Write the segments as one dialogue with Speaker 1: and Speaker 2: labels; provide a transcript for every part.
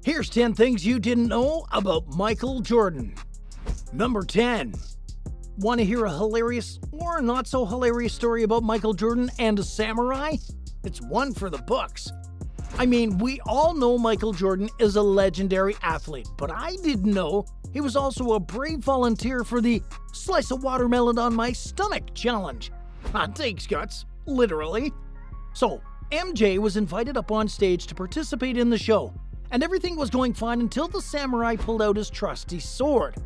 Speaker 1: Here's 10 things you didn't know about Michael Jordan. Number 10. Want to hear a hilarious or not so hilarious story about Michael Jordan and a samurai? It's one for the books. I mean, we all know Michael Jordan is a legendary athlete, but I didn't know he was also a brave volunteer for the Slice a Watermelon on My Stomach challenge. That takes guts, literally. So, MJ was invited up on stage to participate in the show, and everything was going fine until the samurai pulled out his trusty sword.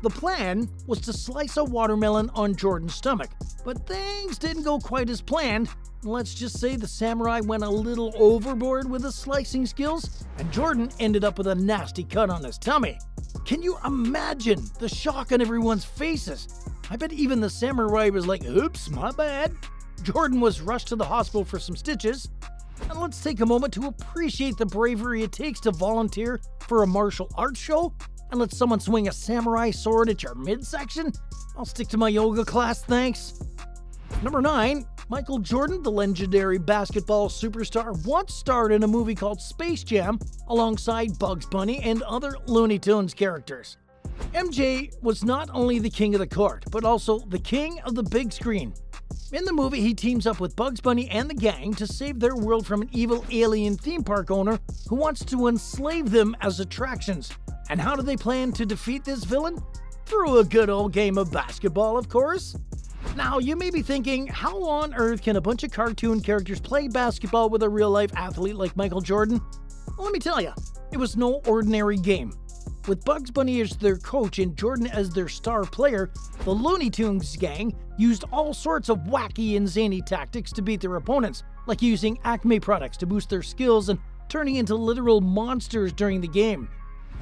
Speaker 1: The plan was to slice a watermelon on Jordan's stomach, but things didn't go quite as planned. Let's just say the samurai went a little overboard with his slicing skills, and Jordan ended up with a nasty cut on his tummy. Can you imagine the shock on everyone's faces? I bet even the samurai was like, oops, my bad. Jordan was rushed to the hospital for some stitches. And let's take a moment to appreciate the bravery it takes to volunteer for a martial arts show and let someone swing a samurai sword at your midsection. I'll stick to my yoga class, thanks. Number 9. Michael Jordan, the legendary basketball superstar, once starred in a movie called Space Jam alongside Bugs Bunny and other Looney Tunes characters. MJ was not only the king of the court, but also the king of the big screen. In the movie, he teams up with Bugs Bunny and the gang to save their world from an evil alien theme park owner who wants to enslave them as attractions. And how do they plan to defeat this villain? Through a good old game of basketball, of course. Now, you may be thinking, how on earth can a bunch of cartoon characters play basketball with a real-life athlete like Michael Jordan? Well, let me tell you, it was no ordinary game. With Bugs Bunny as their coach and Jordan as their star player, the Looney Tunes gang used all sorts of wacky and zany tactics to beat their opponents, like using Acme products to boost their skills and turning into literal monsters during the game.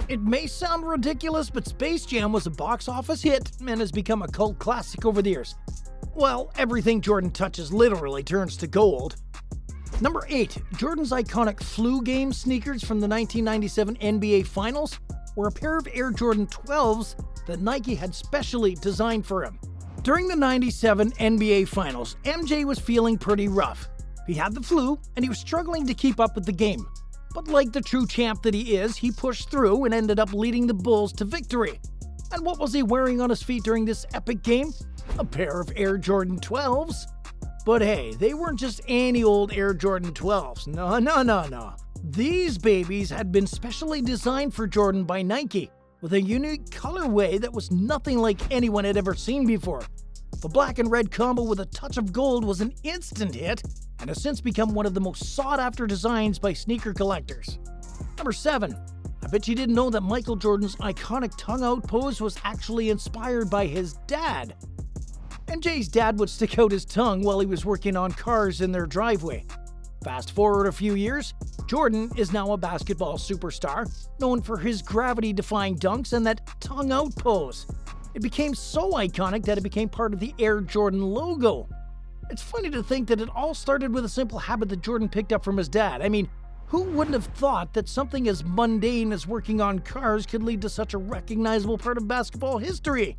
Speaker 1: It may sound ridiculous, but Space Jam was a box office hit and has become a cult classic over the years. Well, everything Jordan touches literally turns to gold. Number 8. Jordan's iconic flu game sneakers from the 1997 NBA Finals were a pair of Air Jordan 12s that Nike had specially designed for him. During the 97 NBA Finals, MJ was feeling pretty rough. He had the flu, and he was struggling to keep up with the game. But like the true champ that he is, he pushed through and ended up leading the Bulls to victory. And what was he wearing on his feet during this epic game? A pair of Air Jordan 12s. But hey, they weren't just any old Air Jordan 12s. No. These babies had been specially designed for Jordan by Nike, with a unique colorway that was nothing like anyone had ever seen before. The black and red combo with a touch of gold was an instant hit, and has since become one of the most sought-after designs by sneaker collectors. Number 7. I bet you didn't know that Michael Jordan's iconic tongue-out pose was actually inspired by his dad. MJ's dad would stick out his tongue while he was working on cars in their driveway. Fast forward a few years, Jordan is now a basketball superstar, known for his gravity-defying dunks and that tongue-out pose. It became so iconic that it became part of the Air Jordan logo. It's funny to think that it all started with a simple habit that Jordan picked up from his dad. I mean, who wouldn't have thought that something as mundane as working on cars could lead to such a recognizable part of basketball history?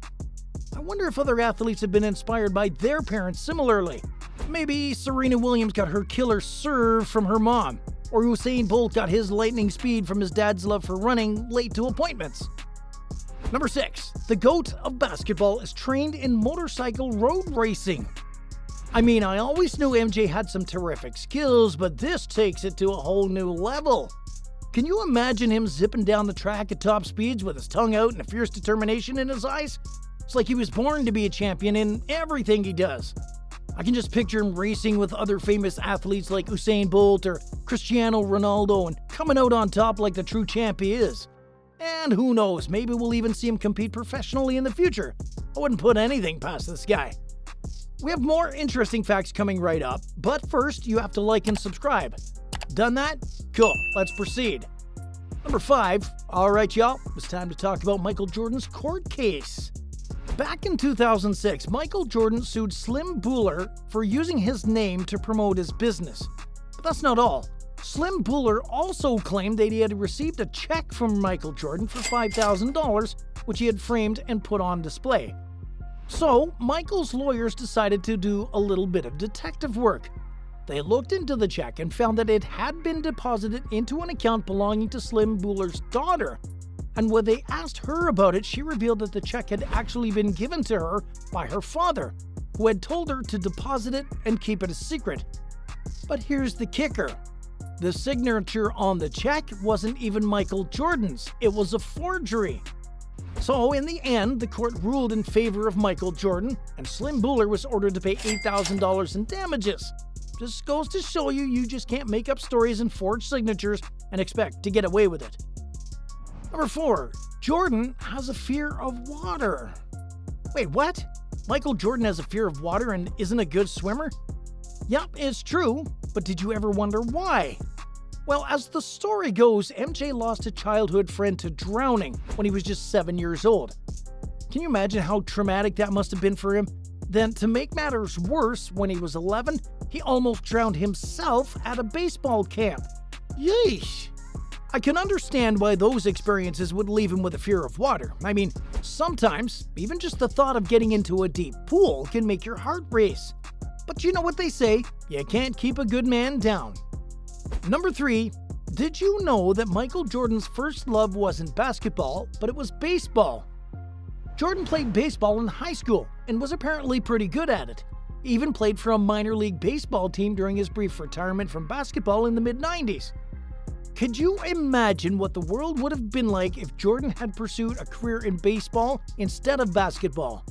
Speaker 1: I wonder if other athletes have been inspired by their parents similarly. Maybe Serena Williams got her killer serve from her mom, or Usain Bolt got his lightning speed from his dad's love for running late to appointments. Number 6. The GOAT of basketball is trained in motorcycle road racing. I mean, I always knew MJ had some terrific skills, but this takes it to a whole new level. Can you imagine him zipping down the track at top speeds with his tongue out and a fierce determination in his eyes? It's like he was born to be a champion in everything he does. I can just picture him racing with other famous athletes like Usain Bolt or Cristiano Ronaldo and coming out on top like the true champ he is. And who knows, maybe we'll even see him compete professionally in the future. I wouldn't put anything past this guy. We have more interesting facts coming right up, but first you have to like and subscribe. Done that? Cool, let's proceed. Number 5. Alright y'all, it's time to talk about Michael Jordan's court case. Back in 2006, Michael Jordan sued Slim Buller for using his name to promote his business. But that's not all. Slim Buller also claimed that he had received a check from Michael Jordan for $5,000, which he had framed and put on display. So, Michael's lawyers decided to do a little bit of detective work. They looked into the check and found that it had been deposited into an account belonging to Slim Buller's daughter. And when they asked her about it, she revealed that the check had actually been given to her by her father, who had told her to deposit it and keep it a secret. But here's the kicker. The signature on the check wasn't even Michael Jordan's. It was a forgery. So in the end, the court ruled in favor of Michael Jordan, and Slim Buller was ordered to pay $8,000 in damages. Just goes to show you, you just can't make up stories and forge signatures and expect to get away with it. Number 4. Jordan has a fear of water. Wait, what? Michael Jordan has a fear of water and isn't a good swimmer? Yep, it's true, but did you ever wonder why? Well, as the story goes, MJ lost a childhood friend to drowning when he was just 7 years old. Can you imagine how traumatic that must have been for him? Then, to make matters worse, when he was 11, he almost drowned himself at a baseball camp. Yeesh! I can understand why those experiences would leave him with a fear of water. I mean, sometimes, even just the thought of getting into a deep pool can make your heart race. But you know what they say, you can't keep a good man down. Number 3, did you know that Michael Jordan's first love wasn't basketball, but it was baseball? Jordan played baseball in high school and was apparently pretty good at it. He even played for a minor league baseball team during his brief retirement from basketball in the mid-90s. Could you imagine what the world would have been like if Jordan had pursued a career in baseball instead of basketball?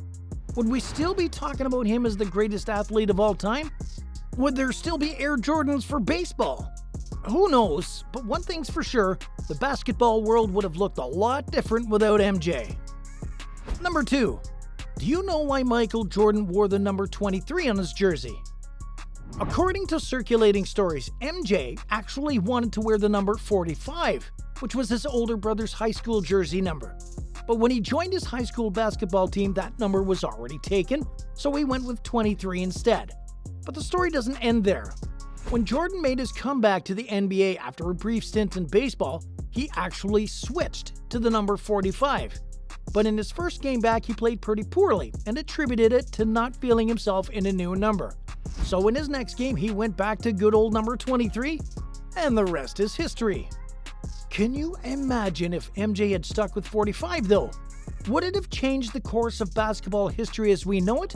Speaker 1: Would we still be talking about him as the greatest athlete of all time? Would there still be Air Jordans for baseball? Who knows, but one thing's for sure, the basketball world would have looked a lot different without MJ. Number 2, do you know why Michael Jordan wore the number 23 on his jersey? According to circulating stories, MJ actually wanted to wear the number 45, which was his older brother's high school jersey number. But when he joined his high school basketball team, that number was already taken, so he went with 23 instead. But the story doesn't end there. When Jordan made his comeback to the NBA after a brief stint in baseball, he actually switched to the number 45. But in his first game back, he played pretty poorly and attributed it to not feeling himself in a new number. So in his next game, he went back to good old number 23, and the rest is history. Can you imagine if MJ had stuck with 45 though? Would it have changed the course of basketball history as we know it?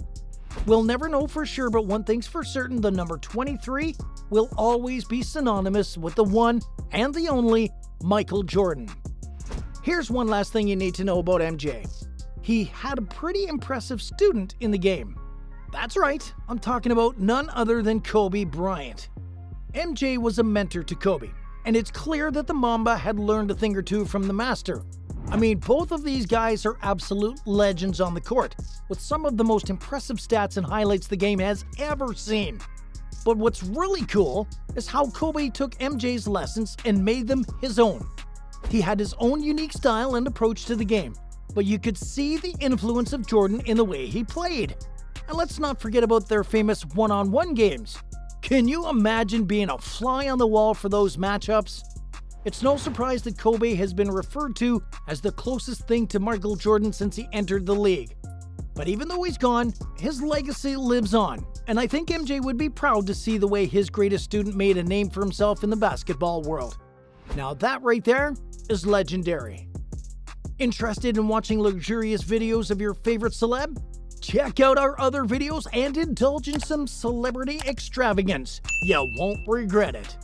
Speaker 1: We'll never know for sure, but one thing's for certain, the number 23 will always be synonymous with the one and the only Michael Jordan. Here's one last thing you need to know about MJ. He had a pretty impressive student in the game. That's right, I'm talking about none other than Kobe Bryant. MJ was a mentor to Kobe, and it's clear that the Mamba had learned a thing or two from the master. I mean, both of these guys are absolute legends on the court, with some of the most impressive stats and highlights the game has ever seen. But what's really cool is how Kobe took MJ's lessons and made them his own. He had his own unique style and approach to the game, but you could see the influence of Jordan in the way he played. And let's not forget about their famous one-on-one games. Can you imagine being a fly on the wall for those matchups? It's no surprise that Kobe has been referred to as the closest thing to Michael Jordan since he entered the league. But even though he's gone, his legacy lives on, and I think MJ would be proud to see the way his greatest student made a name for himself in the basketball world. Now that right there is legendary. Interested in watching luxurious videos of your favorite celeb? Check out our other videos and indulge in some celebrity extravagance. You won't regret it.